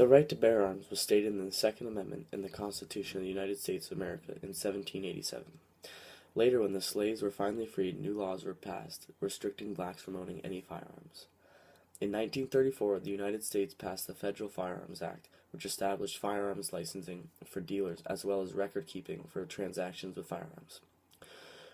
The right to bear arms was stated in the Second Amendment in the Constitution of the United States of America in 1787. Later, when the slaves were finally freed, new laws were passed restricting blacks from owning any firearms. In 1934, the United States passed the Federal Firearms Act, which established firearms licensing for dealers as well as record keeping for transactions with firearms.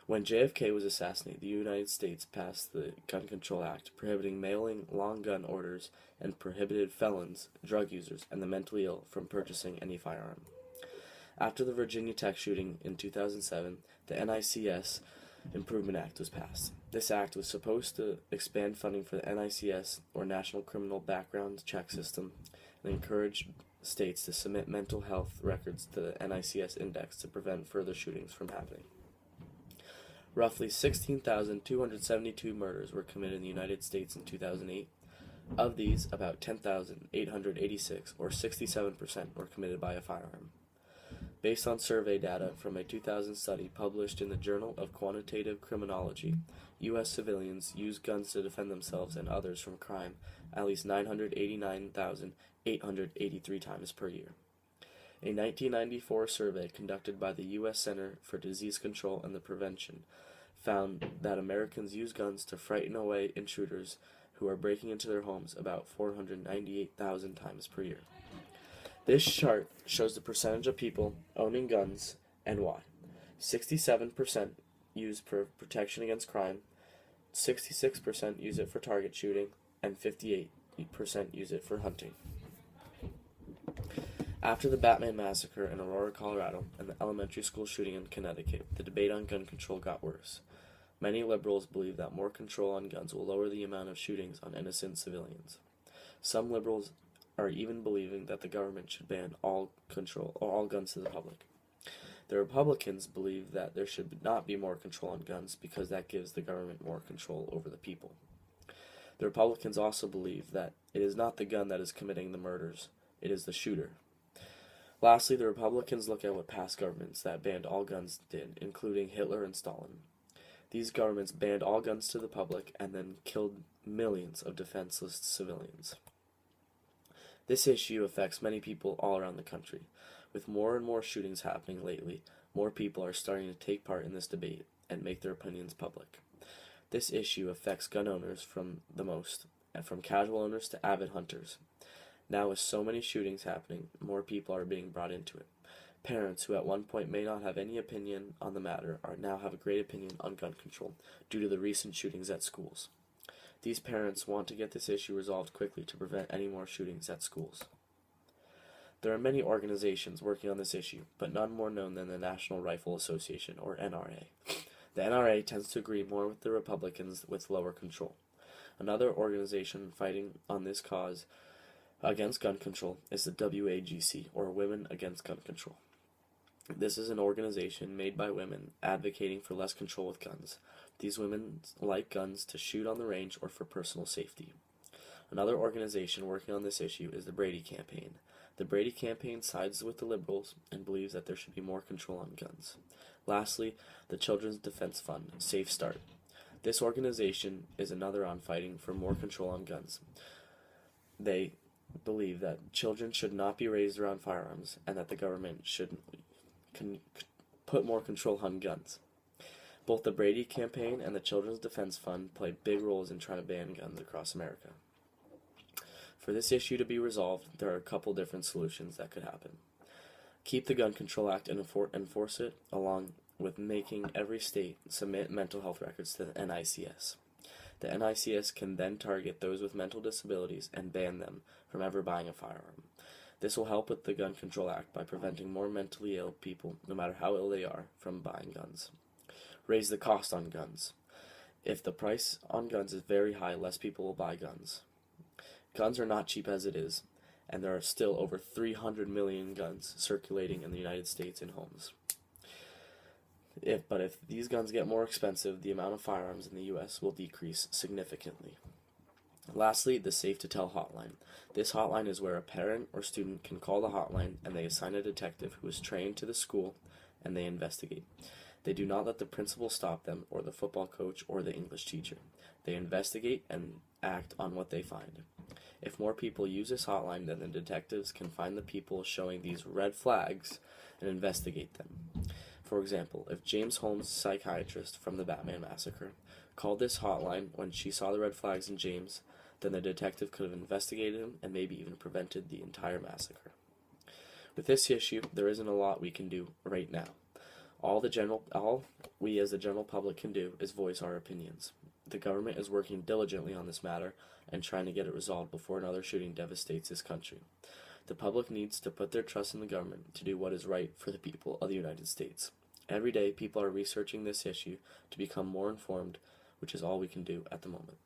When JFK was assassinated, the United States passed the Gun Control Act, prohibiting mailing long gun orders and prohibited felons, drug users, and the mentally ill from purchasing any firearm. After the Virginia Tech shooting in 2007, the NICS Improvement Act was passed. This act was supposed to expand funding for the NICS, or National Criminal Background Check System, and encourage states to submit mental health records to the NICS index to prevent further shootings from happening. Roughly 16,272 murders were committed in the United States in 2008. Of these, about 10,886, or 67%, were committed by a firearm. Based on survey data from a 2000 study published in the Journal of Quantitative Criminology, U.S. civilians use guns to defend themselves and others from crime at least 989,883 times per year. A 1994 survey conducted by the U.S. Center for Disease Control and the Prevention found that Americans use guns to frighten away intruders who are breaking into their homes about 498,000 times per year. This chart shows the percentage of people owning guns and why. 67% use for protection against crime, 66% use it for target shooting, and 58% use it for hunting. After the Batman Massacre in Aurora, Colorado, and the elementary school shooting in Connecticut, the debate on gun control got worse. Many liberals believe that more control on guns will lower the amount of shootings on innocent civilians. Some liberals are even believing that the government should ban all guns to the public. The Republicans believe that there should not be more control on guns because that gives the government more control over the people. The Republicans also believe that it is not the gun that is committing the murders, it is the shooter. Lastly, the Republicans look at what past governments that banned all guns did, including Hitler and Stalin. These governments banned all guns to the public and then killed millions of defenseless civilians. This issue affects many people all around the country. With more and more shootings happening lately, more people are starting to take part in this debate and make their opinions public. This issue affects gun owners from casual owners to avid hunters. Now, with so many shootings happening, more people are being brought into it. Parents who at one point may not have any opinion on the matter now have a great opinion on gun control due to the recent shootings at schools. These parents want to get this issue resolved quickly to prevent any more shootings at schools. There are many organizations working on this issue, but none more known than the National Rifle Association, or NRA. The NRA tends to agree more with the Republicans with lower control. Another organization fighting on this cause against gun control is the WAGC, or Women Against Gun Control. This is an organization made by women advocating for less control with guns. These women like guns to shoot on the range or for personal safety. Another organization working on this issue is the Brady Campaign. The Brady Campaign sides with the liberals and believes that there should be more control on guns. Lastly, the Children's Defense Fund, Safe Start. This organization is another on fighting for more control on guns. They believe that children should not be raised around firearms and that the government should put more control on guns. Both the Brady Campaign and the Children's Defense Fund play big roles in trying to ban guns across America. For this issue to be resolved, there are a couple different solutions that could happen. Keep the Gun Control Act and enforce it, along with making every state submit mental health records to the NICS. The NICS can then target those with mental disabilities and ban them from ever buying a firearm. This will help with the Gun Control Act by preventing more mentally ill people, no matter how ill they are, from buying guns. Raise the cost on guns. If the price on guns is very high, less people will buy guns. Guns are not cheap as it is, and there are still over 300 million guns circulating in the United States in homes. But if these guns get more expensive, the amount of firearms in the U.S. will decrease significantly. Lastly, the Safe to Tell hotline. This hotline is where a parent or student can call the hotline and they assign a detective who is trained to the school and they investigate. They do not let the principal stop them, or the football coach, or the English teacher. They investigate and act on what they find. If more people use this hotline, then the detectives can find the people showing these red flags and investigate them. For example, if James Holmes, psychiatrist from the Batman Massacre, called this hotline when she saw the red flags in James, then the detective could have investigated him and maybe even prevented the entire massacre. With this issue, there isn't a lot we can do right now. All we as the general public can do is voice our opinions. The government is working diligently on this matter and trying to get it resolved before another shooting devastates this country. The public needs to put their trust in the government to do what is right for the people of the United States. Every day, people are researching this issue to become more informed, which is all we can do at the moment.